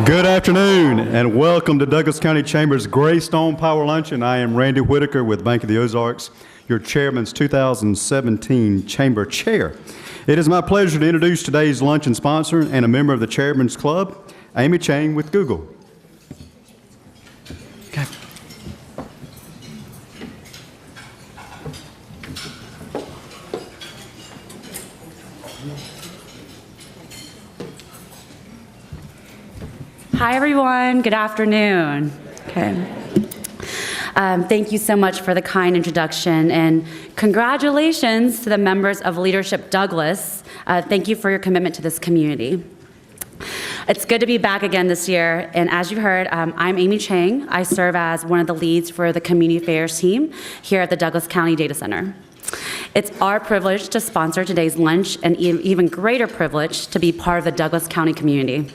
Good afternoon and welcome to Douglas County Chamber's Greystone Power Luncheon. I am Randy Whitaker with Bank of the Ozarks, your Chairman's 2017 Chamber Chair. It is my pleasure to introduce today's luncheon sponsor and a member of the Chairman's Club, Amy Chang with Google. Okay. Hi, everyone. Good afternoon. Okay. Thank you so much for the kind introduction, and congratulations to the members of Leadership Douglas. Thank you for your commitment to this community. It's good to be back again this year, and as you heard, I'm Amy Chang. I serve as one of the leads for the Community Affairs team here at the Douglas County Data Center. It's our privilege to sponsor today's lunch, and even greater privilege to be part of the Douglas County community.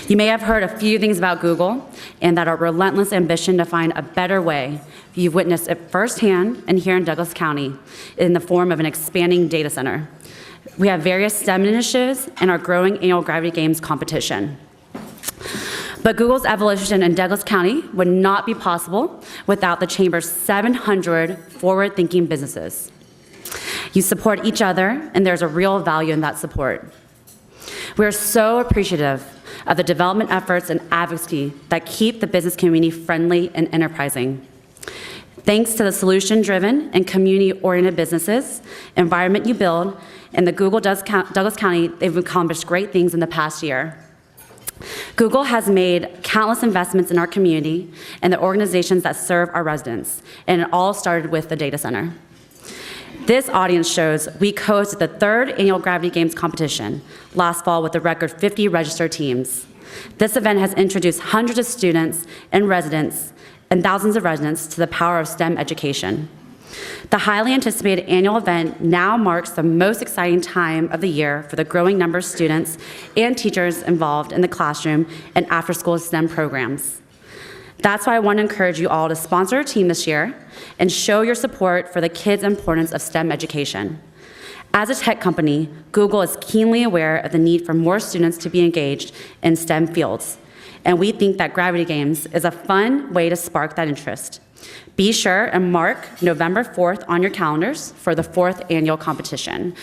You may have heard a few things about Google and that our relentless ambition to find a better way. You've witnessed it firsthand and here in Douglas County in the form of an expanding data center. We have various STEM initiatives and our growing annual Gravity Games competition. But Google's evolution in Douglas County would not be possible without the Chamber's 700 forward-thinking businesses. You support each other, and there's a real value in that support. We are so appreciative of the development efforts and advocacy that keep the business community friendly and enterprising. Thanks to the solution-driven and community-oriented businesses, environment you build, and the Google Douglas County, they've accomplished great things in the past year. Google has made countless investments in our community and the organizations that serve our residents, and it all started with the data center. This audience shows we co-hosted the 3rd annual Gravity Games competition last fall with a record 50 registered teams. This event has introduced hundreds of students and residents and thousands of residents to the power of STEM education. The highly anticipated annual event now marks the most exciting time of the year for the growing number of students and teachers involved in the classroom and after-school STEM programs. That's why I want to encourage you all to sponsor a team this year and show your support for the kids' importance of STEM education. As a tech company, Google is keenly aware of the need for more students to be engaged in STEM fields, and we think that Gravity Games is a fun way to spark that interest. Be sure and mark November 4th on your calendars for the 4th annual competition.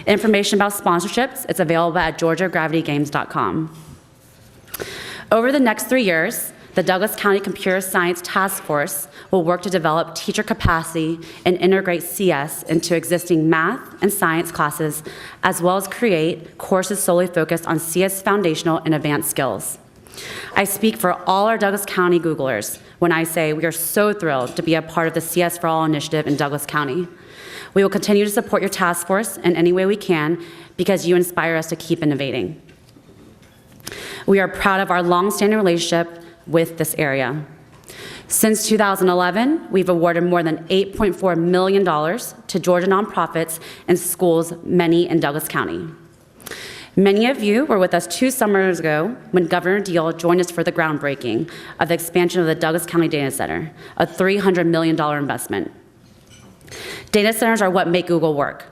Information about sponsorships is available at georgiagravitygames.com. Over the next 3 years, the Douglas County Computer Science Task Force will work to develop teacher capacity and integrate CS into existing math and science classes, as well as create courses solely focused on CS foundational and advanced skills. I speak for all our Douglas County Googlers when I say we are so thrilled to be a part of the CS for All initiative in Douglas County. We will continue to support your task force in any way we can because you inspire us to keep innovating. We are proud of our long-standing relationship with this area. Since 2011, we've awarded more than $8.4 million to Georgia nonprofits and schools, many in Douglas County. Many of you were with us 2 summers ago when Governor Deal joined us for the groundbreaking of the expansion of the Douglas County Data Center, a $300 million investment. Data centers are what make Google work.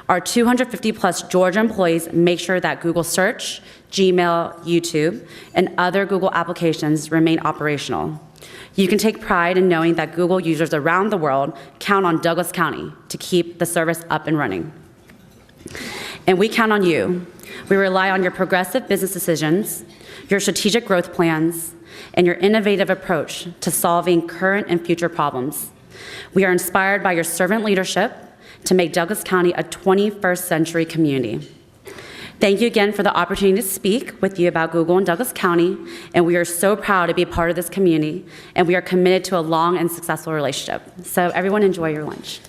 Our 250-plus Georgia employees make sure that Google Search, Gmail, YouTube, and other Google applications remain operational. You can take pride in knowing that Google users around the world count on Douglas County to keep the service up and running. And we count on you. We rely on your progressive business decisions, your strategic growth plans, and your innovative approach to solving current and future problems. We are inspired by your servant leadership to make Douglas County a 21st century community. Thank you again for the opportunity to speak with you about Google in Douglas County, and we are so proud to be a part of this community, and we are committed to a long and successful relationship. So everyone enjoy your lunch.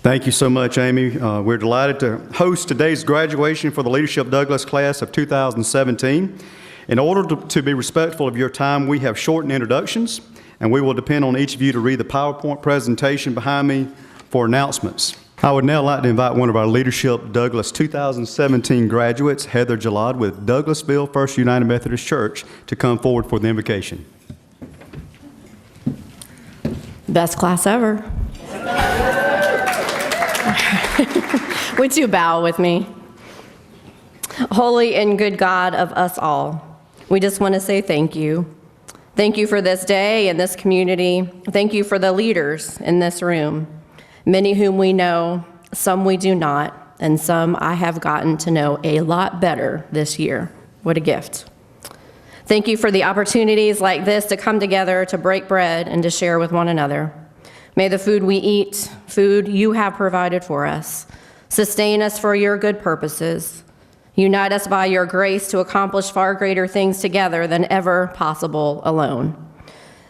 Thank you so much, Amy. We're delighted to host today's graduation for the Leadership Douglas class of 2017. In order to be respectful of your time, we have shortened introductions, and we will depend on each of you to read the PowerPoint presentation behind me for announcements. I would now like to invite one of our Leadership Douglas 2017 graduates, Heather Gillard with Douglasville First United Methodist Church, to come forward for the invocation. Best class ever. Would you bow with me? Holy and good God of us all, we just want to say thank you. Thank you for this day and this community. Thank you for the leaders in this room, many whom we know, some we do not, and some I have gotten to know a lot better this year. What a gift. Thank you for the opportunities like this to come together, to break bread, and to share with one another. May the food we eat, food you have provided for us, sustain us for your good purposes. Unite us by your grace to accomplish far greater things together than ever possible alone.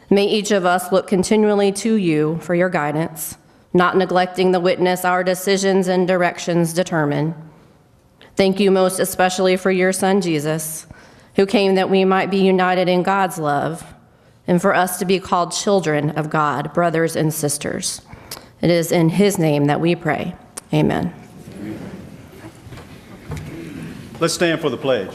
May each of us look continually to you for your guidance, not neglecting the witness our decisions and directions determine. Thank you most especially for your Son, Jesus, who came that we might be united in God's love, and for us to be called children of God, brothers and sisters. It is in his name that we pray. Amen. Let's stand for the pledge.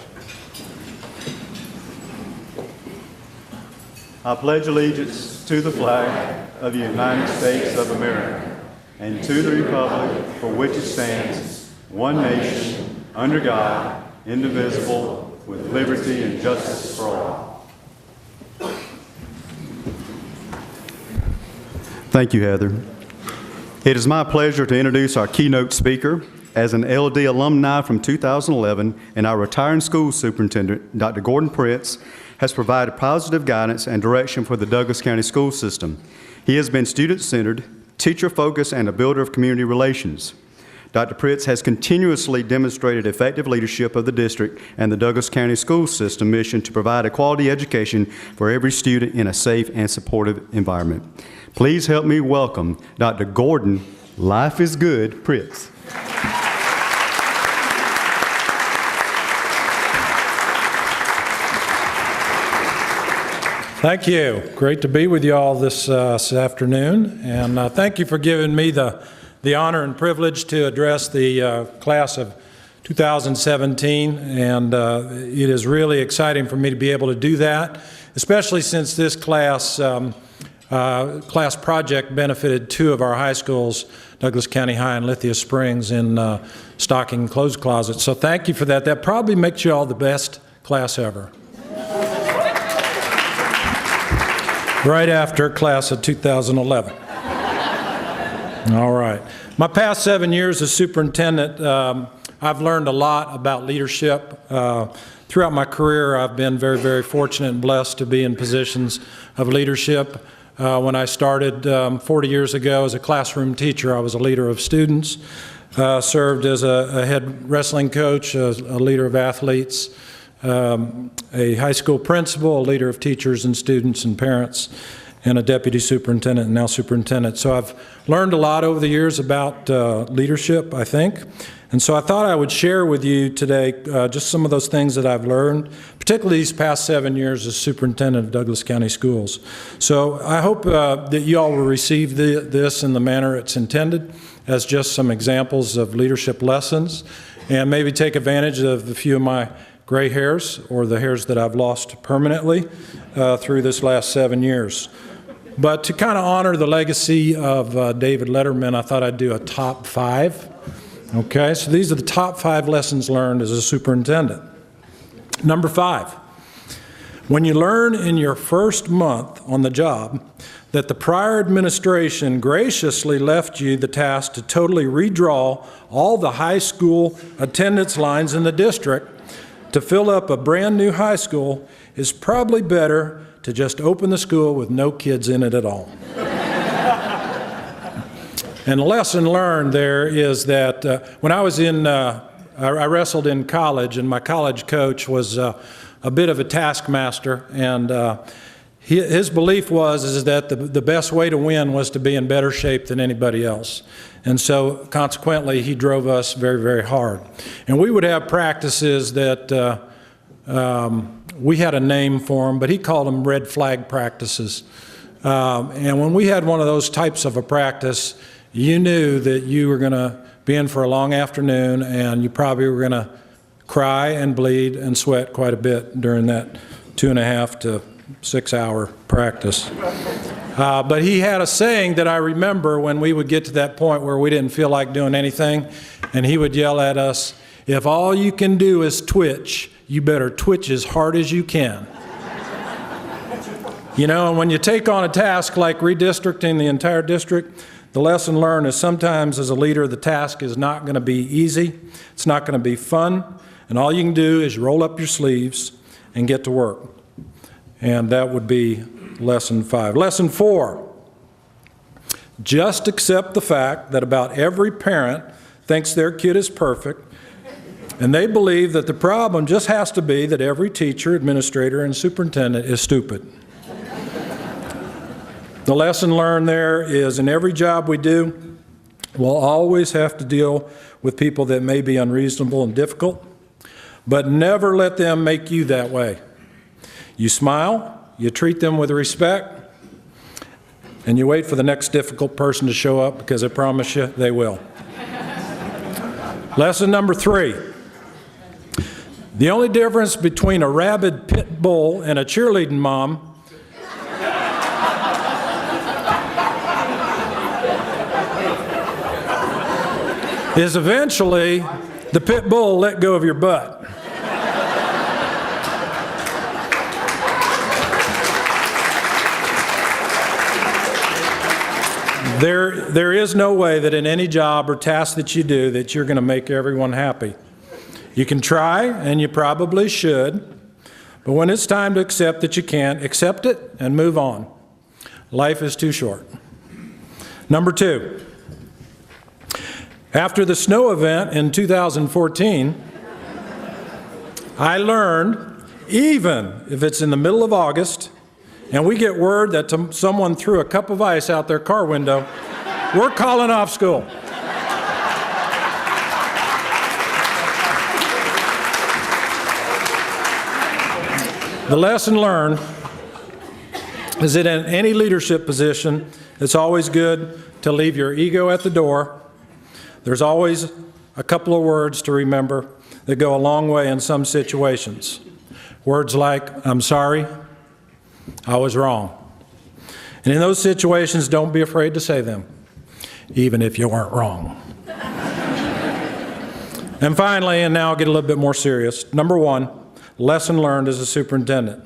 I pledge allegiance to the flag of the United States of America and to the republic for which it stands, one nation, under God, indivisible, with liberty and justice for all. Thank you, Heather. It is my pleasure to introduce our keynote speaker. As an LD alumni from 2011 and our retiring school superintendent, Dr. Gordon Pritz, has provided positive guidance and direction for the Douglas County school system. He has been student-centered, teacher-focused, and a builder of community relations. Dr. Pritz has continuously demonstrated effective leadership of the district and the Douglas County school system mission to provide a quality education for every student in a safe and supportive environment. Please help me welcome Dr. Gordon, Life is Good, Pritz. Thank you. Great to be with you all this afternoon, and thank you for giving me the honor and privilege to address the class of 2017, and it is really exciting for me to be able to do that, especially since this class project benefited two of our high schools, Douglas County High and Lithia Springs, in stocking clothes closets. So thank you for that. That probably makes you all the best class ever. Right after class of 2011. All right. My past 7 years as superintendent, I've learned a lot about leadership. Throughout my career, I've been very, very fortunate and blessed to be in positions of leadership. When I started 40 years ago as a classroom teacher, I was a leader of students, served as a head wrestling coach, a leader of athletes, a high school principal, a leader of teachers and students and parents, and a deputy superintendent and now superintendent. So I've learned a lot over the years about leadership, I think. And so I thought I would share with you today just some of those things that I've learned, particularly these past 7 years as superintendent of Douglas County Schools. So I hope that you all will receive this in the manner it's intended, as just some examples of leadership lessons, and maybe take advantage of a few of my gray hairs or the hairs that I've lost permanently through this last 7 years. But to kind of honor the legacy of David Letterman, I thought I'd do a top 5. Okay, so these are the top 5 lessons learned as a superintendent. Number 5, when you learn in your first month on the job that the prior administration graciously left you the task to totally redraw all the high school attendance lines in the district to fill up a brand new high school, is probably better to just open the school with no kids in it at all. And the lesson learned there is that when I was I wrestled in college, and my college coach was a bit of a taskmaster, and his belief was that the best way to win was to be in better shape than anybody else. And so consequently, he drove us very, very hard. And we would have practices that we had a name for them, but he called them red flag practices. And when we had one of those types of a practice, you knew that you were going to be in for a long afternoon, and you probably were going to cry and bleed and sweat quite a bit during that 2.5 to 6 hour practice. But he had a saying that I remember when we would get to that point where we didn't feel like doing anything, and he would yell at us, "If all you can do is twitch, you better twitch as hard as you can." You know, and when you take on a task like redistricting the entire district, the lesson learned is sometimes as a leader, the task is not going to be easy. It's not going to be fun. And all you can do is roll up your sleeves and get to work. And that would be lesson 5. Lesson 4, just accept the fact that about every parent thinks their kid is perfect, and they believe that the problem just has to be that every teacher, administrator, and superintendent is stupid. The lesson learned there is in every job we do, we'll always have to deal with people that may be unreasonable and difficult, but never let them make you that way. You smile, you treat them with respect, and you wait for the next difficult person to show up, because I promise you they will. Lesson number 3. The only difference between a rabid pit bull and a cheerleading mom is eventually the pit bull let go of your butt. There is no way that in any job or task that you do that you're going to make everyone happy. You can try, and you probably should, but when it's time to accept that you can't, accept it and move on. Life is too short. Number 2, after the snow event in 2014, I learned, even if it's in the middle of August, and we get word that someone threw a cup of ice out their car window, we're calling off school. The lesson learned is that in any leadership position, it's always good to leave your ego at the door. There's always a couple of words to remember that go a long way in some situations. Words like, "I'm sorry," "I was wrong." And in those situations, don't be afraid to say them, even if you weren't wrong. And finally, and now I'll get a little bit more serious, number 1, lesson learned as a superintendent.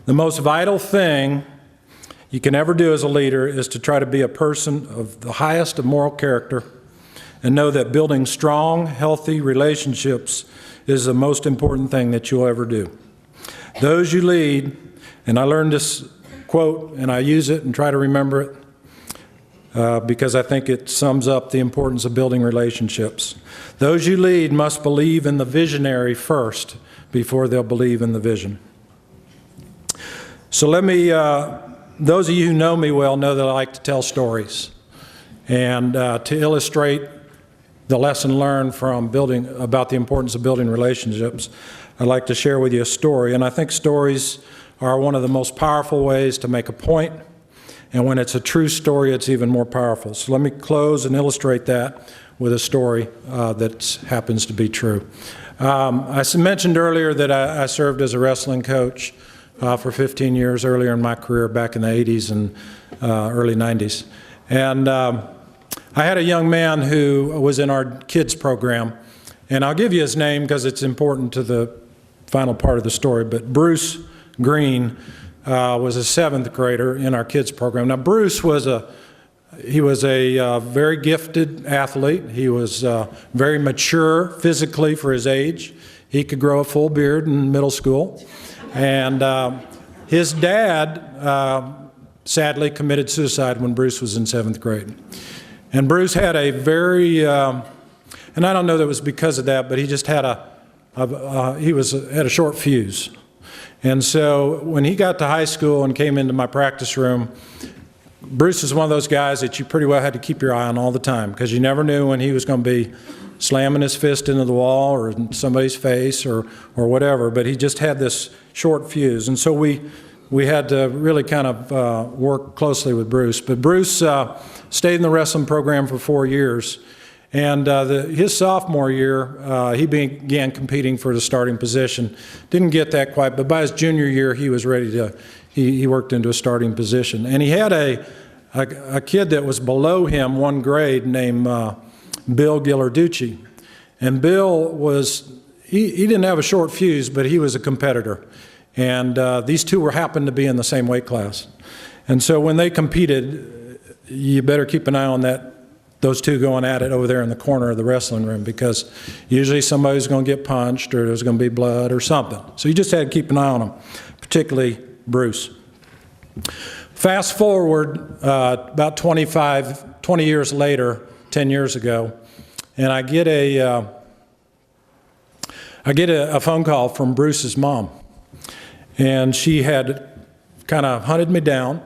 The most vital thing you can ever do as a leader is to try to be a person of the highest of moral character and know that building strong, healthy relationships is the most important thing that you'll ever do. Those you lead, and I learned this quote and I use it and try to remember it because I think it sums up the importance of building relationships. Those you lead must believe in the visionary first before they'll believe in the vision. So let me, those of you who know me well know that I like to tell stories. And to illustrate the lesson learned from building, about the importance of building relationships, I'd like to share with you a story. And I think stories are one of the most powerful ways to make a point. And when it's a true story, it's even more powerful. So let me close and illustrate that with a story that happens to be true. I mentioned earlier that I served as a wrestling coach for 15 years earlier in my career, back in the 80s and early 90s. And I had a young man who was in our kids program, and I'll give you his name because it's important to the final part of the story, but Bruce Green was a 7th grader in our kids program. Now Bruce was a very gifted athlete. He was very mature physically for his age. He could grow a full beard in middle school. And his dad sadly committed suicide when Bruce was in 7th grade. And Bruce had a very, and I don't know that it was because of that, but he just had had a short fuse. And so when he got to high school and came into my practice room, Bruce is one of those guys that you pretty well had to keep your eye on all the time, because you never knew when he was going to be slamming his fist into the wall or in somebody's face or whatever, but he just had this short fuse. And so we had to really kind of work closely with Bruce. But Bruce stayed in the wrestling program for 4 years, And his sophomore year, he began competing for the starting position. Didn't get that quite, but by his junior year, he was ready to, he worked into a starting position. And he had a kid that was below him one grade named Bill Ghilarducci. And Bill was, he didn't have a short fuse, but he was a competitor. And these two happened to be in the same weight class. And so when they competed, you better keep an eye on those two going at it over there in the corner of the wrestling room, because usually somebody's going to get punched or there's going to be blood or something. So you just had to keep an eye on them, particularly Bruce. Fast forward about 20 years later, 10 years ago, and I get a phone call from Bruce's mom. And she had kind of hunted me down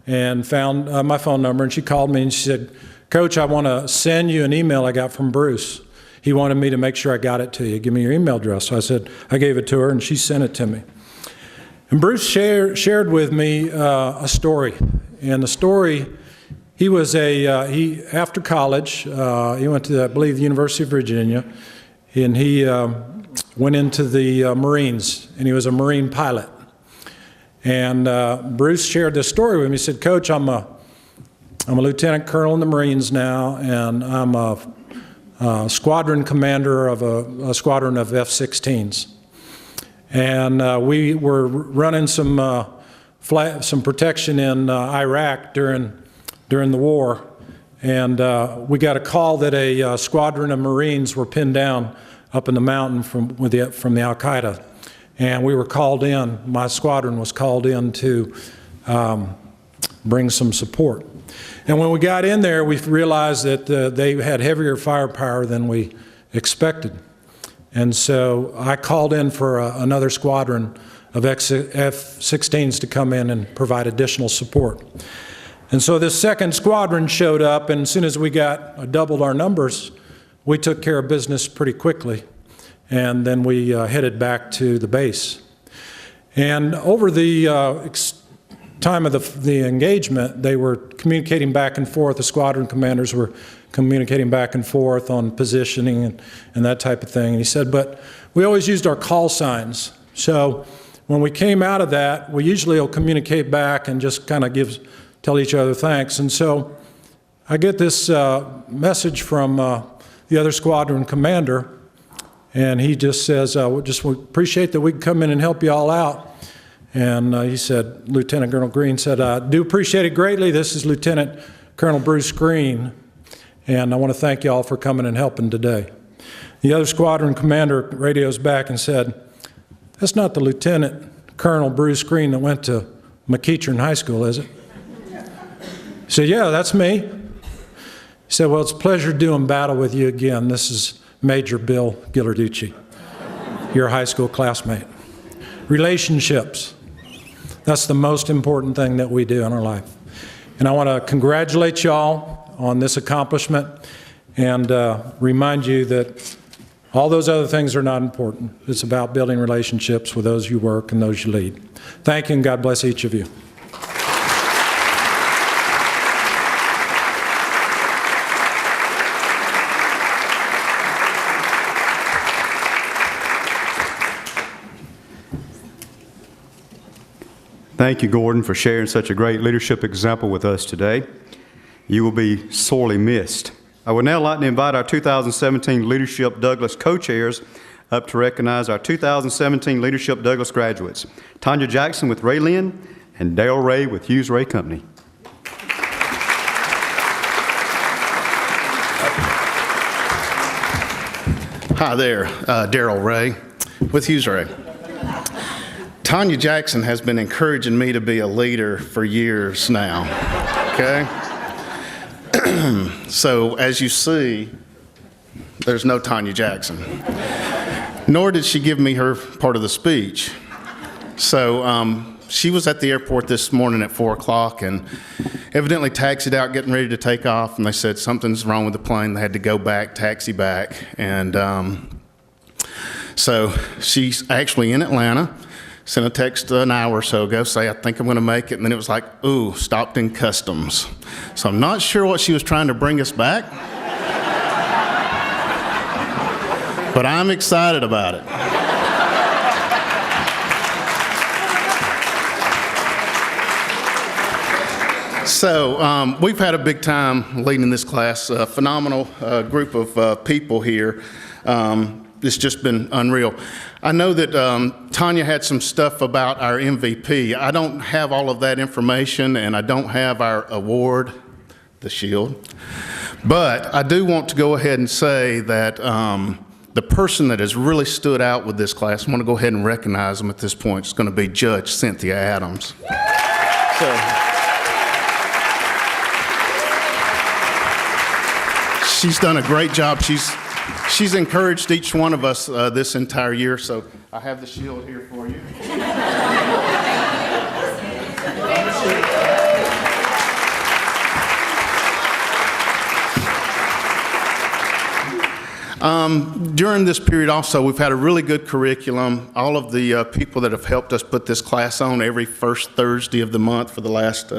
and found my phone number, and she called me and she said, "Coach, I want to send you an email I got from Bruce. He wanted me to make sure I got it to you. Give me your email address." So I said, I gave it to her, and she sent it to me. And Bruce shared with me a story. And the story, he was after college, he went to, I believe, the University of Virginia, and he went into the Marines, and he was a Marine pilot. And Bruce shared this story with me. He said, "Coach, I'm a lieutenant colonel in the Marines now, and I'm a squadron commander of a squadron of F-16s. And we were running some protection in Iraq during the war, and we got a call that a squadron of Marines were pinned down up in the mountain from the Al-Qaeda. And we were called in, my squadron was called in to bring some support. And when we got in there, we realized that they had heavier firepower than we expected. And so I called in for another squadron of F-16s to come in and provide additional support. And so this second squadron showed up, and as soon as we doubled our numbers, we took care of business pretty quickly. And then we headed back to the base. And over the time of the engagement, they were communicating back and forth. The squadron commanders were communicating back and forth on positioning and that type of thing. And he said, but we always used our call signs. So when we came out of that, we usually will communicate back and just kind of tell each other thanks. And so I get this message from the other squadron commander, and he just says, we appreciate that we can come in and help you all out. And he said, Lieutenant Colonel Green said, "I do appreciate it greatly. This is Lieutenant Colonel Bruce Green, and I want to thank you all for coming and helping today." The other squadron commander radios back and said, "That's not the Lieutenant Colonel Bruce Green that went to McEachern High School, is it?" He said, "Yeah, that's me." He said, "Well, it's a pleasure doing battle with you again. This is Major Bill Ghilarducci, your high school classmate." Relationships. That's the most important thing that we do in our life. And I want to congratulate y'all on this accomplishment and remind you that all those other things are not important. It's about building relationships with those you work and those you lead. Thank you, and God bless each of you. Thank you, Gordon, for sharing such a great leadership example with us today. You will be sorely missed. I would now like to invite our 2017 Leadership Douglas co-chairs up to recognize our 2017 Leadership Douglas graduates, Tanya Jackson with Ray Lynn and Darrell Ray with Hughes Ray Company. Hi there, Darrell Ray with Hughes Ray. Tanya Jackson has been encouraging me to be a leader for years now, okay? So as you see, there's no Tanya Jackson. Nor did she give me her part of the speech. So she was at the airport this morning at 4 o'clock and evidently taxied out, getting ready to take off, and they said something's wrong with the plane. They had to go back, taxi back, and so she's actually in Atlanta. Sent a text an hour or so ago, say, "I think I'm going to make it," and then it was like, "Ooh, stopped in customs." So I'm not sure what she was trying to bring us back. but I'm excited about it. So we've had a big time leading this class, a phenomenal group of people here. It's just been unreal. I know that Tanya had some stuff about our MVP. I don't have all of that information, and I don't have our award, the shield. But I do want to go ahead and say that the person that has really stood out with this class, I want to go ahead and recognize them at this point. It's going to be Judge Cynthia Adams. She's done a great job. She's encouraged each one of us this entire year, so I have the shield here for you. During this period also, we've had a really good curriculum. All of the people that have helped us put this class on every first Thursday of the month for the last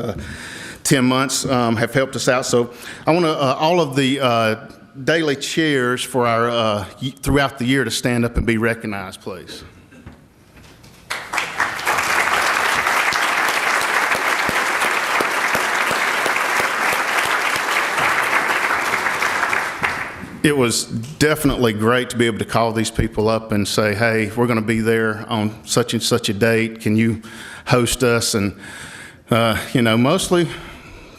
10 months have helped us out. So I want to, all of the daily chairs for our, throughout the year to stand up and be recognized, please. It was definitely great to be able to call these people up and say, hey, we're going to be there on such and such a date. Can you host us? And, you know, mostly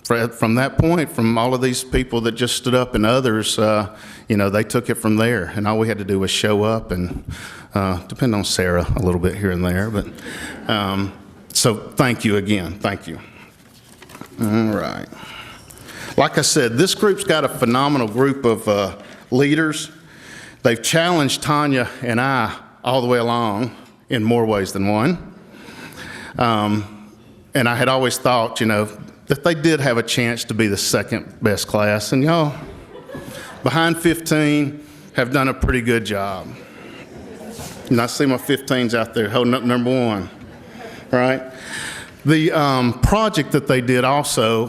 from that point, from all of these people that just stood up and others, you know, they took it from there. And all we had to do was show up and depend on Sarah a little bit here and there. But so thank you again. Thank you. All right. Like I said, this group's got a phenomenal group of leaders. They've challenged Tanya and I all the way along in more ways than one. And I had always thought, you know, that they did have a chance to be the second best class. And y'all, behind 15, have done a pretty good job. And I see my 15s out there holding up number one, right? The project that they did also,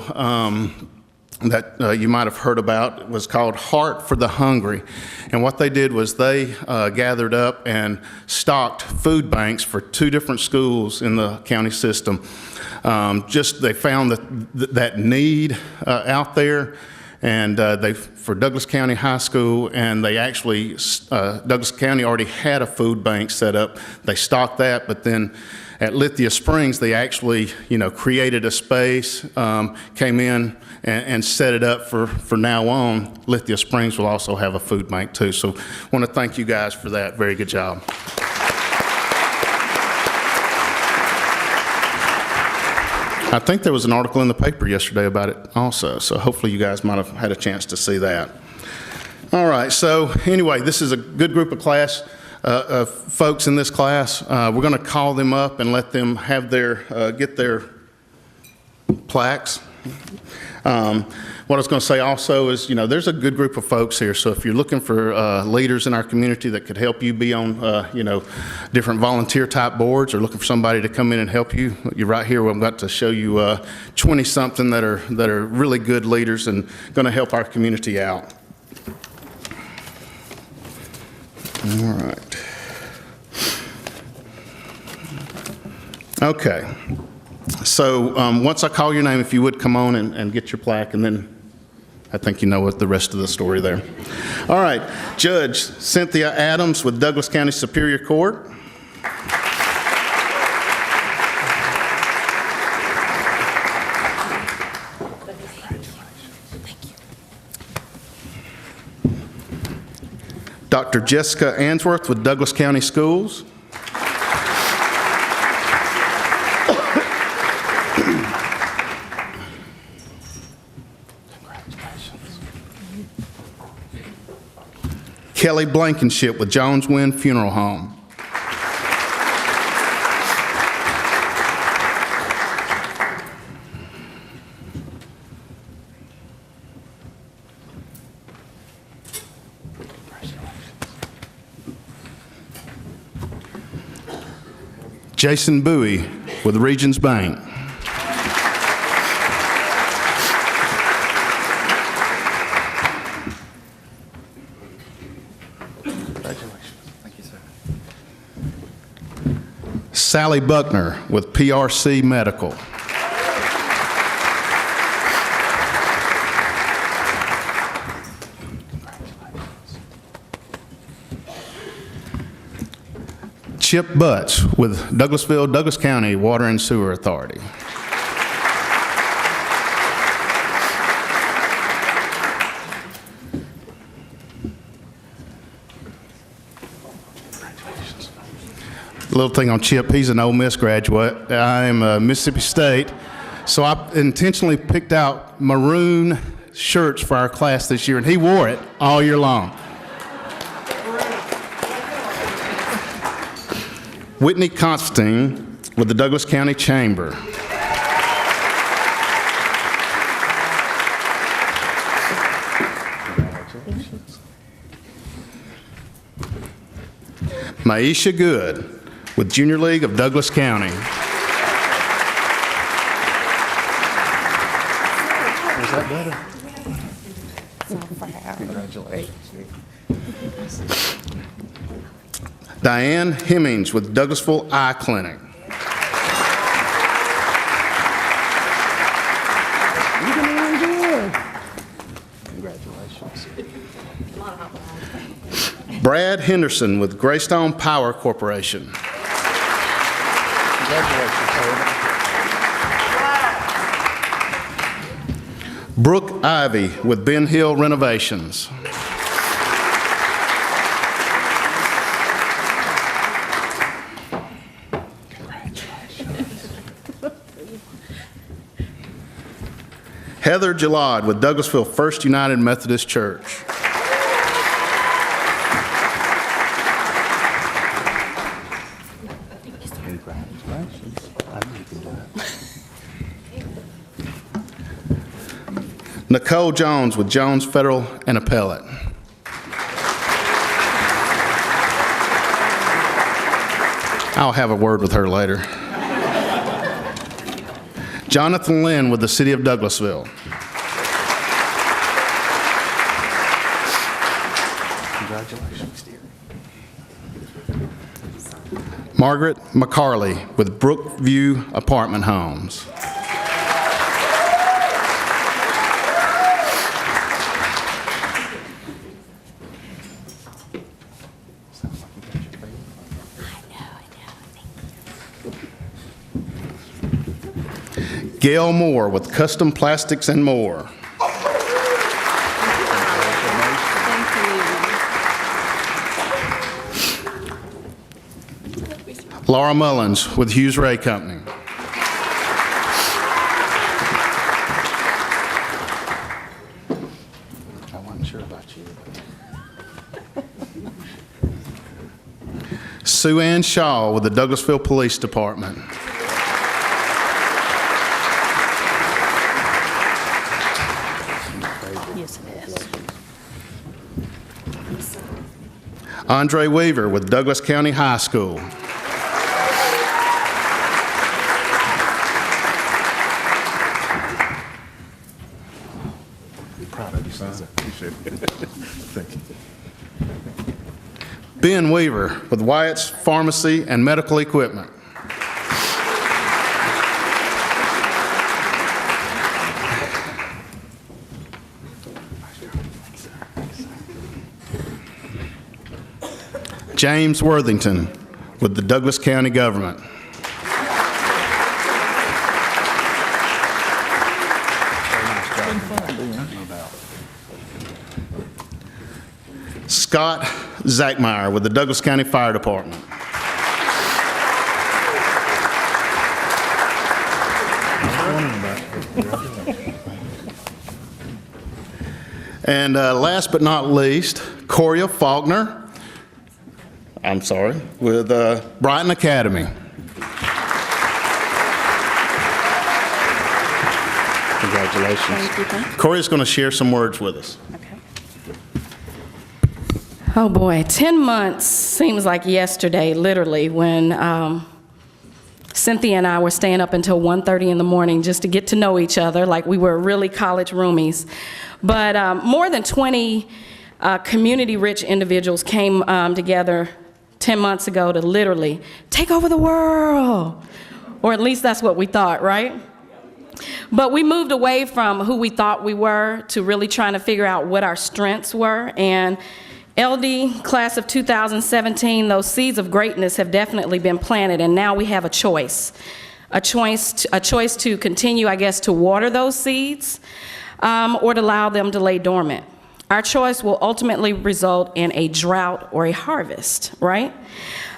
that you might have heard about, was called Heart for the Hungry. And what they did was they gathered up and stocked food banks for 2 different schools in the county system. They found that need out there, and for Douglas County High School, and they actually, Douglas County already had a food bank set up. They stocked that, but then at Lithia Springs, they actually, you know, created a space, came in and set it up for now on. Lithia Springs will also have a food bank too. So I want to thank you guys for that. Very good job. I think there was an article in the paper yesterday about it also, so hopefully you guys might have had a chance to see that. All right, so anyway, this is a good group of folks in this class. We're going to call them up and let them have get their plaques. What I was going to say also is, you know, there's a good group of folks here, so if you're looking for leaders in our community that could help you be on, you know, different volunteer type boards, or looking for somebody to come in and help you, you're right here. I'm about to show you 20-something that are really good leaders and going to help our community out. All right. Okay. So once I call your name, if you would come on and get your plaque, and then I think you know what the rest of the story there. All right, Judge Cynthia Adams with Douglas County Superior Court. Dr. Jessica Answorth with Douglas County Schools. Kelly Blankenship with Jones Wind Funeral Home. Jason Bowie with Regions Bank. Congratulations. Sally Buckner with PRC Medical. Chip Butts with Douglasville, Douglas County Water and Sewer Authority. Little thing on Chip, he's an Ole Miss graduate. I am Mississippi State, so I intentionally picked out maroon shirts for our class this year, and he wore it all year long. Whitney Constantine with the Douglas County Chamber. Maisha Good with Junior League of Douglas County. Is that better? Diane Hemmings with Douglasville Eye Clinic. Congratulations. Brad Henderson with Greystone Power Corporation. Congratulations, Brooke Ivy with Ben Hill Renovations. Heather Gillard with Douglasville First United Methodist Church. Nicole Jones with Jones Federal and Appellate. I'll have a word with her later. Jonathan Lynn with the City of Douglasville. Congratulations, dear. Margaret McCarley with Brookview Apartment Homes. Gail Moore with Custom Plastics and More. Laura Mullins with Hughes Ray Company. I wasn't sure about you. Sue Ann Shaw with the Douglasville Police Department. Andre Weaver with Douglas County High School. I'm proud of you, son. Appreciate it. Thank you. Ben Weaver with Wyatt's Pharmacy and Medical Equipment. James Worthington with the Douglas County Government. Scott Zachmeyer with the Douglas County Fire Department. And last but not least, Coria Faulkner. I'm sorry, with Brighton Academy. Congratulations. Thank you. Coria's going to share some words with us. Okay. Oh boy, 10 months seems like yesterday, literally, when Cynthia and I were staying up until 1:30 in the morning just to get to know each other, like we were really college roomies. But more than 20 community-rich individuals came together 10 months ago to literally take over the world. Or at least that's what we thought, right? But we moved away from who we thought we were to really trying to figure out what our strengths were. And LD class of 2017, those seeds of greatness have definitely been planted, and now we have a choice. A choice to continue, I guess, to water those seeds or to allow them to lay dormant. Our choice will ultimately result in a drought or a harvest, right?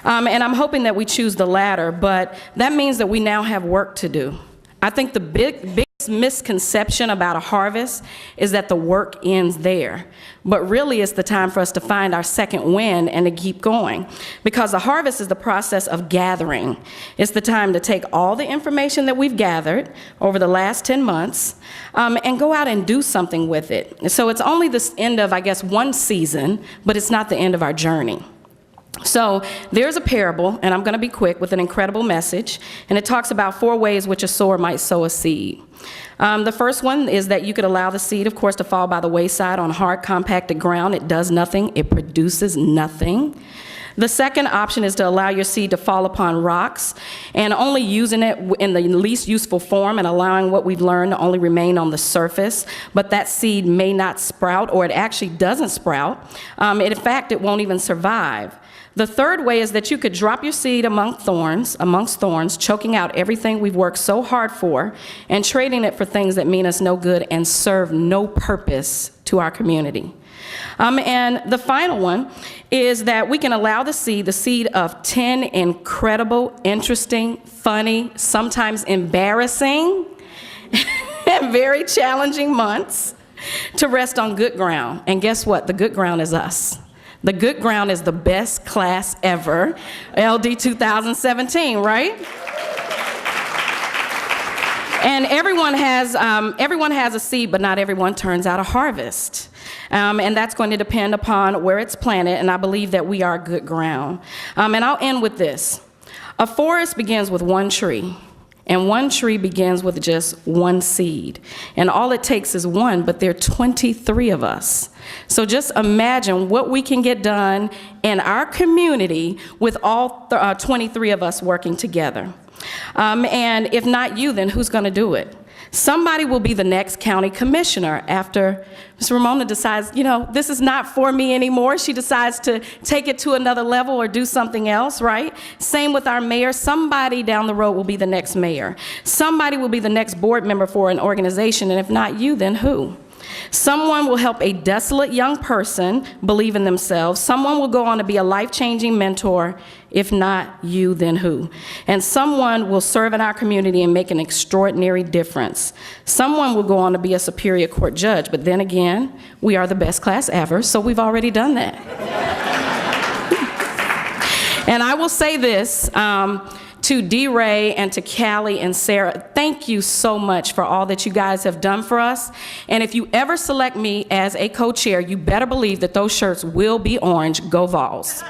And I'm hoping that we choose the latter, but that means that we now have work to do. I think the biggest misconception about a harvest is that the work ends there. But really, it's the time for us to find our second wind and to keep going. Because the harvest is the process of gathering. It's the time to take all the information that we've gathered over the last 10 months and go out and do something with it. So it's only the end of, I guess, one season, but it's not the end of our journey. So there's a parable, and I'm going to be quick, with an incredible message, and it talks about 4 ways which a sower might sow a seed. The first one is that you could allow the seed, of course, to fall by the wayside on hard, compacted ground. It does nothing. It produces nothing. The second option is to allow your seed to fall upon rocks and only using it in the least useful form and allowing what we've learned to only remain on the surface, but that seed may not sprout, or it actually doesn't sprout. In fact, it won't even survive. The third way is that you could drop your seed amongst thorns, choking out everything we've worked so hard for and trading it for things that mean us no good and serve no purpose to our community. And the final one is that we can allow the seed of 10 incredible, interesting, funny, sometimes embarrassing, and very challenging months to rest on good ground. And guess what? The good ground is us. The good ground is the best class ever, LD 2017, right? And everyone has a seed, but not everyone turns out a harvest. And that's going to depend upon where it's planted, and I believe that we are good ground. And I'll end with this. A forest begins with one tree. And one tree begins with just one seed. And all it takes is one, but there are 23 of us. So just imagine what we can get done in our community with all 23 of us working together. And if not you, then who's going to do it? Somebody will be the next county commissioner after Ms. Ramona decides, this is not for me anymore. She decides to take it to another level or do something else, right? Same with our mayor. Somebody down the road will be the next mayor. Somebody will be the next board member for an organization, and if not you, then who? Someone will help a desolate young person believe in themselves. Someone will go on to be a life-changing mentor. If not you, then who? And someone will serve in our community and make an extraordinary difference. Someone will go on to be a superior court judge, but then again, we are the best class ever, so we've already done that. And I will say this, to D. Ray and to Callie and Sarah, thank you so much for all that you guys have done for us. And if you ever select me as a co-chair, you better believe that those shirts will be orange. Go Vols.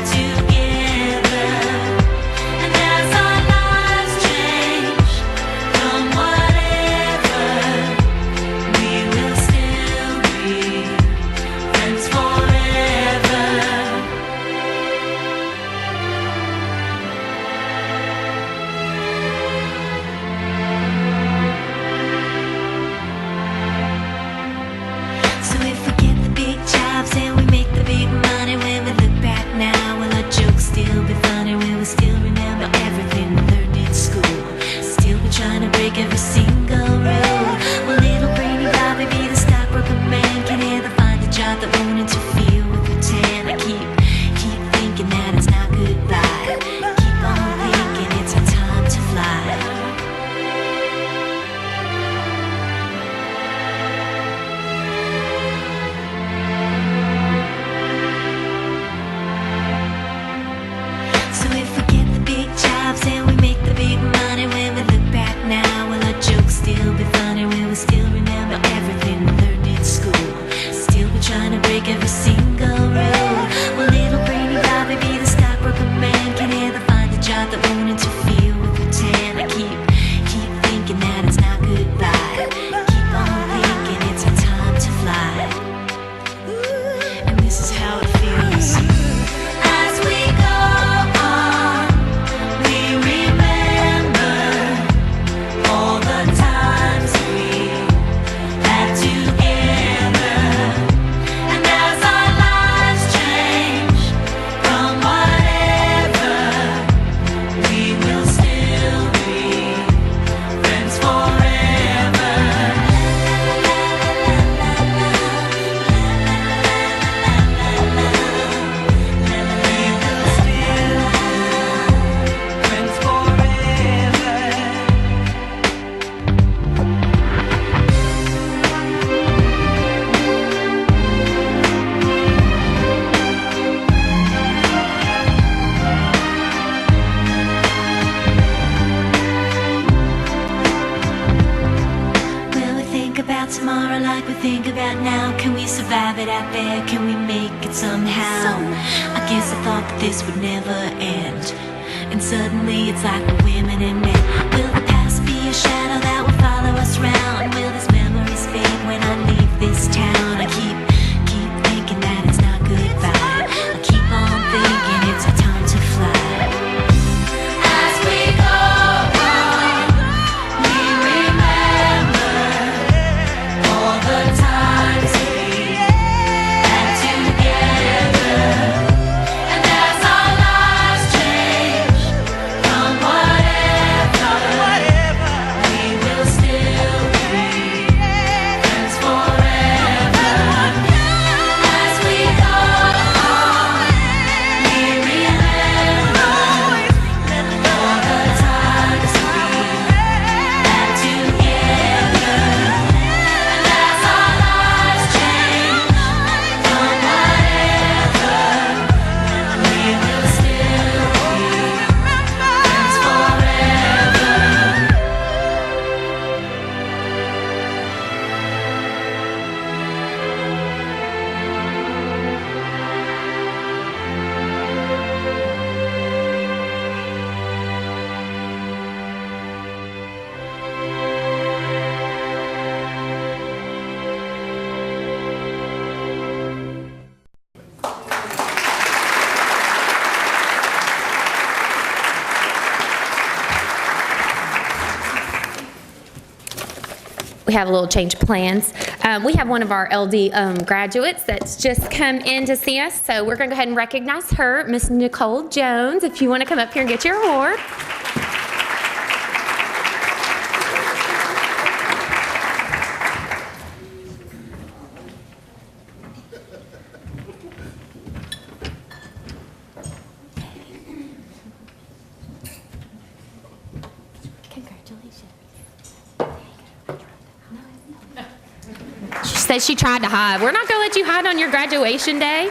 Together, and about tomorrow like we think about now? Can we survive it out there? Can we make it somehow? I guess I thought that this would never end, and suddenly it's like we're women and men. Will the past be a shadow that will follow us round? Will these memories fade when I leave this town? I keep thinking that it's not goodbye. I keep on thinking it's our time to fly. As we go on, we remember all the times we had together. And as our lives change from whatever, we will still be friends forever. As we go on, we remember all the times we had together. And as our lives change from whatever, we will still be friends forever. We have a little change of plans. We have one of our LD graduates that's just come in to see us, so we're going to go ahead and recognize her, Miss Nicole Jones, if you want to come up here and get your award. She says she tried to hide. We're not going to let you hide on your graduation day.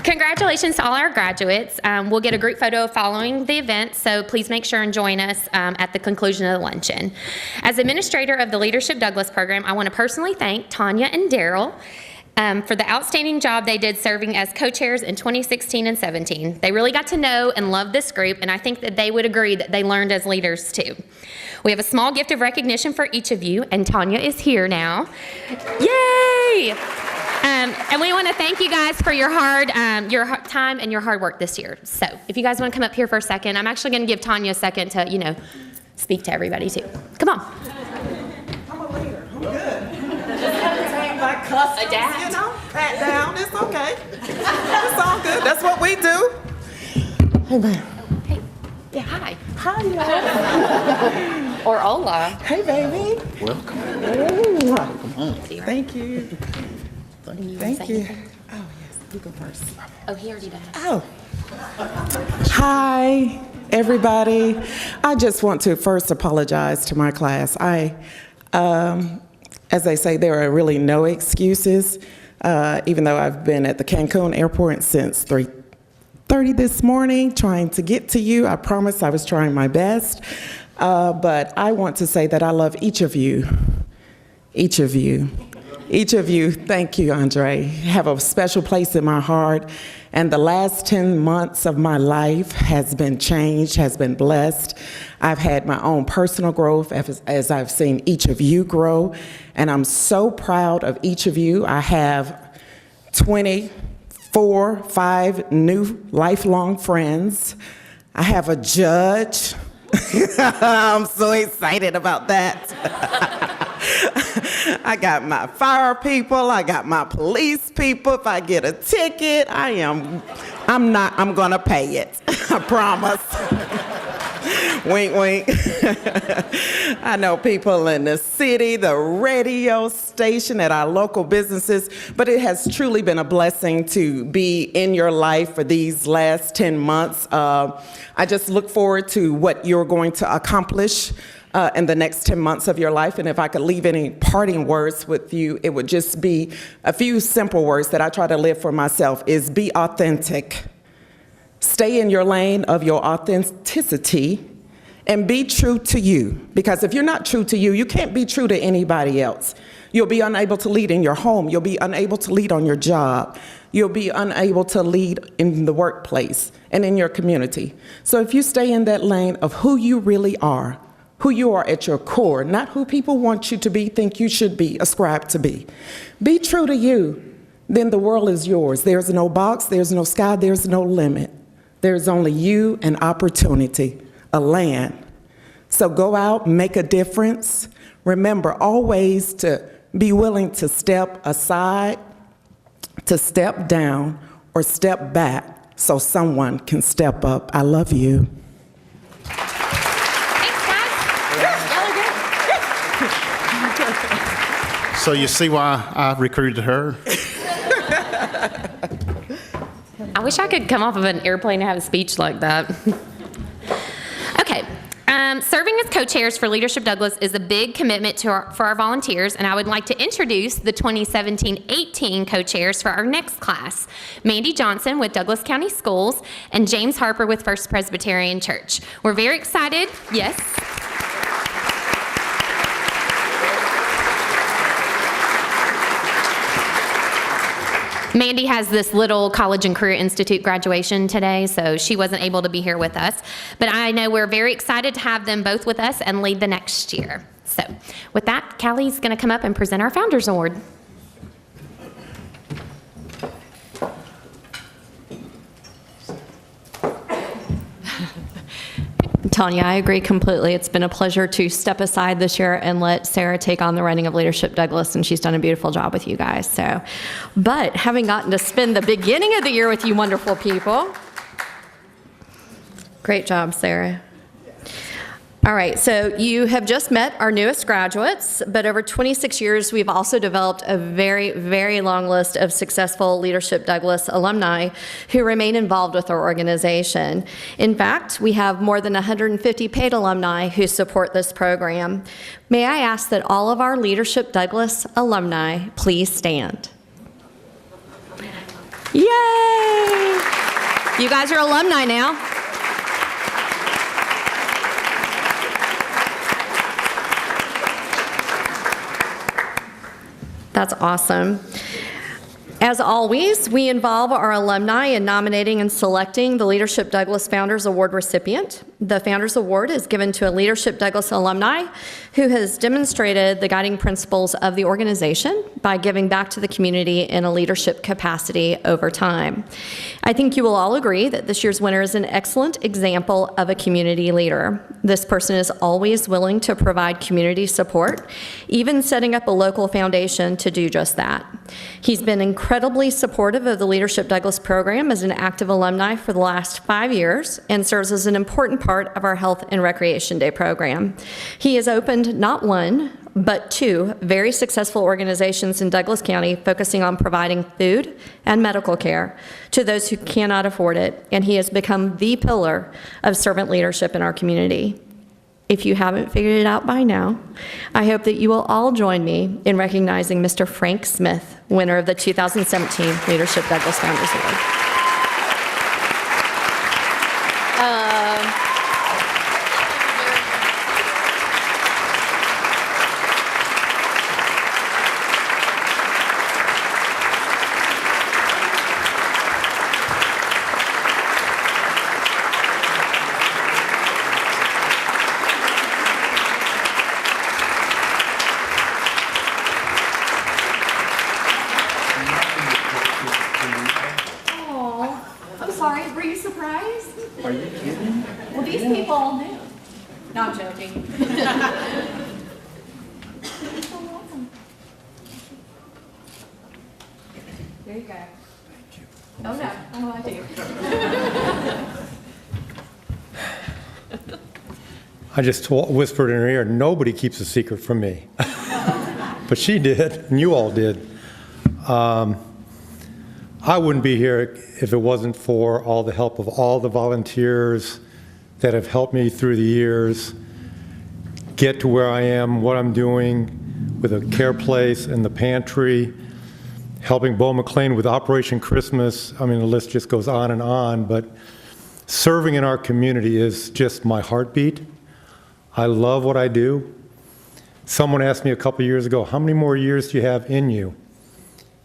Congratulations to all our graduates. We'll get a group photo following the event, so please make sure and join us at the conclusion of the luncheon. As administrator of the Leadership Douglas program, I want to personally thank Tanya and Daryl for the outstanding job they did serving as co-chairs in 2016 and 17. They really got to know and love this group, and I think that they would agree that they learned as leaders too. We have a small gift of recognition for each of you, and Tanya is here now. Yay! And we want to thank you guys for your time and your hard work this year. So if you guys want to come up here for a second, I'm actually going to give Tanya a second to, speak to everybody too. Come on. I'm a leader. I'm good. Just entertain my customers, Adapt. pat down. It's okay. It's all good. That's what we do. Hey, man. Hey. Yeah, hi. Hi, y'all. Or hola. Hey, baby. Welcome. Thank you. Thank you. Oh, yes. You go first. Oh, he already does. Oh. Hi, everybody. I just want to first apologize to my class. As they say, there are really no excuses, even though I've been at the Cancun airport since 3:30 this morning trying to get to you. I promise I was trying my best. But I want to say that I love each of you. Each of you. Each of you, thank you, Andre, have a special place in my heart. And the last 10 months of my life has been changed, has been blessed. I've had my own personal growth as I've seen each of you grow. And I'm so proud of each of you. I have 5 new lifelong friends. I have a judge. I'm so excited about that. I got my fire people, I got my police people. If I get a ticket, I'm gonna pay it. I promise. Wink, wink. I know people in the city, the radio station, at our local businesses, but it has truly been a blessing to be in your life for these last 10 months. I just look forward to what you're going to accomplish in the next 10 months of your life. And if I could leave any parting words with you, it would just be a few simple words that I try to live for myself is be authentic. Stay in your lane of your authenticity And be true to you, because if you're not true to you, you can't be true to anybody else. You'll be unable to lead in your home. You'll be unable to lead on your job. You'll be unable to lead in the workplace and in your community. So if you stay in that lane of who you really are, who you are at your core, not who people want you to be, think you should be, ascribe to be true to you, then the world is yours. There's no box, there's no sky, there's no limit. There's only you and opportunity, a land. So go out, make a difference. Remember always to be willing to step aside, to step down, or step back so someone can step up. I love you. Thanks, guys. Y'all are good. So you see why I recruited her? I wish I could come off of an airplane and have a speech like that. Okay. Serving as co-chairs for Leadership Douglas is a big commitment for our volunteers, and I would like to introduce the 2017-18 co-chairs for our next class. Mandy Johnson with Douglas County Schools and James Harper with First Presbyterian Church. We're very excited. Yes. Mandy has this little College and Career Institute graduation today, so she wasn't able to be here with us. But I know we're very excited to have them both with us and lead the next year. So with that, Callie's going to come up and present our Founders Award. Tanya, I agree completely. It's been a pleasure to step aside this year and let Sarah take on the running of Leadership Douglas, and she's done a beautiful job with you guys. But having gotten to spend the beginning of the year with you wonderful people, great job, Sarah. All right, so you have just met our newest graduates, but over 26 years, we've also developed a very, very long list of successful Leadership Douglas alumni who remain involved with our organization. In fact, we have more than 150 paid alumni who support this program. May I ask that all of our Leadership Douglas alumni please stand? Yay! You guys are alumni now. That's awesome. As always, we involve our alumni in nominating and selecting the Leadership Douglas Founders Award recipient. The Founders Award is given to a Leadership Douglas alumni who has demonstrated the guiding principles of the organization by giving back to the community in a leadership capacity over time. I think you will all agree that this year's winner is an excellent example of a community leader. This person is always willing to provide community support, even setting up a local foundation to do just that. He's been incredibly supportive of the Leadership Douglas program as an active alumni for the last 5 years and serves as an important part of our Health and Recreation Day program. He has opened not one, but 2 very successful organizations in Douglas County focusing on providing food and medical care to those who cannot afford it, and he has become the pillar of servant leadership in our community. If you haven't figured it out by now, I hope that you will all join me in recognizing Mr. Frank Smith, winner of the 2017 Leadership Douglas Founders Award. I'm sorry, were you surprised? Are you kidding? Well, these people all knew. No, I'm joking. There you go. Thank you. Oh, no. Oh, I do. I just whispered in her ear, nobody keeps a secret from me. But she did, and you all did. I wouldn't be here if it wasn't for all the help of all the volunteers that have helped me through the years get to where I am, what I'm doing with a care place and the pantry, helping Bo McLean with Operation Christmas. I mean, the list just goes on, but serving in our community is just my heartbeat. I love what I do. Someone asked me a couple years ago, how many more years do you have in you?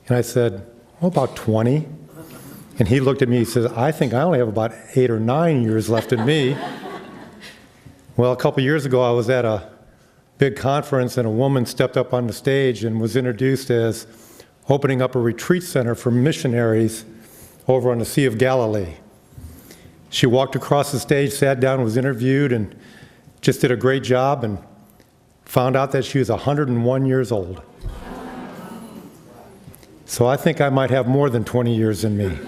And I said, well, about 20. And he looked at me, he says, I think I only have about 8 or 9 years left in me. Well, a couple years ago, I was at a big conference, and a woman stepped up on the stage and was introduced as opening up a retreat center for missionaries over on the Sea of Galilee. She walked across the stage, sat down, was interviewed, and just did a great job, and found out that she was 101 years old. So I think I might have more than 20 years in me.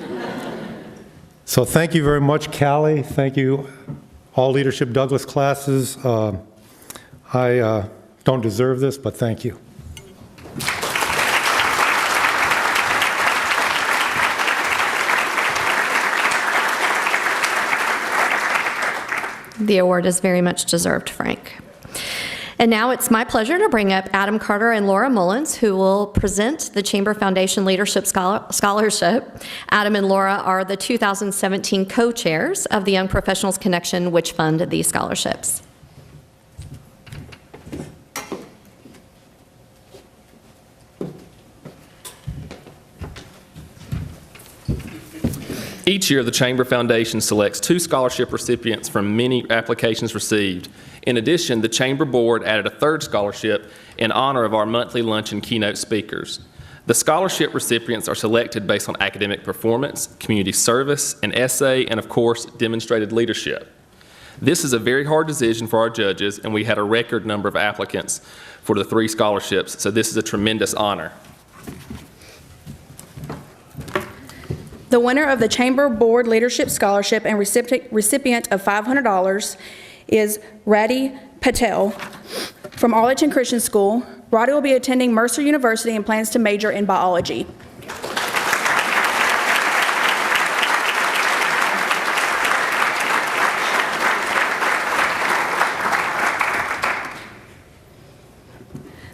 So thank you very much, Callie. Thank you, all Leadership Douglas classes. I don't deserve this, but thank you. The award is very much deserved, Frank. And now it's my pleasure to bring up Adam Carter and Laura Mullins, who will present the Chamber Foundation Leadership Scholarship. Adam and Laura are the 2017 co-chairs of the Young Professionals Connection, which fund these scholarships. Each year, the Chamber Foundation selects 2 scholarship recipients from many applications received. In addition, the Chamber Board added a 3rd scholarship in honor of our monthly luncheon keynote speakers. The scholarship recipients are selected based on academic performance, community service, an essay, and of course, demonstrated leadership. This is a very hard decision for our judges, and we had a record number of applicants for the 3 scholarships, so this is a tremendous honor. The winner of the Chamber Board Leadership Scholarship and recipient of $500 is Radhi Patel from Arlington Christian School. Radhi will be attending Mercer University and plans to major in biology.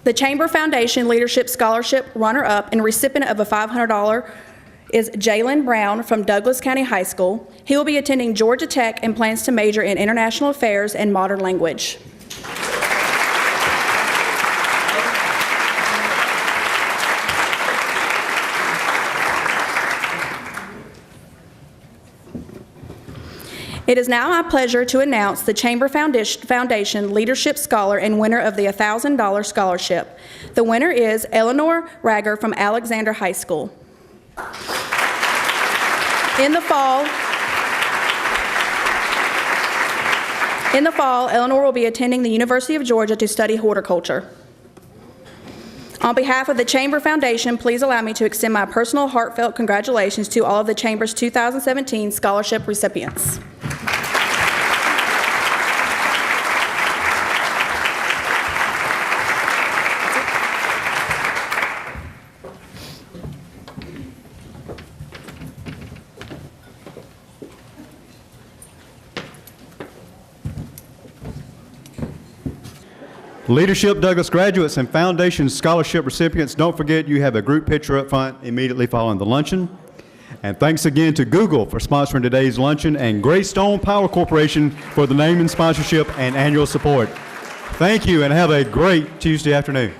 The Chamber Foundation Leadership Scholarship runner-up and recipient of a $500 is Jalen Brown from Douglas County High School. He will be attending Georgia Tech and plans to major in International Affairs and Modern Language. It is now my pleasure to announce the Chamber Foundation Leadership Scholar and winner of the $1,000 scholarship. The winner is Eleanor Rager from Alexander High School. In the fall, Eleanor will be attending the University of Georgia to study horticulture. On behalf of the Chamber Foundation, please allow me to extend my personal heartfelt congratulations to all of the Chamber's 2017 scholarship recipients. Leadership Douglas graduates and Foundation Scholarship recipients, don't forget you have a group picture up front immediately following the luncheon. And thanks again to Google for sponsoring today's luncheon and Greystone Power Corporation for the name and sponsorship and annual support. Thank you and have a great Tuesday afternoon.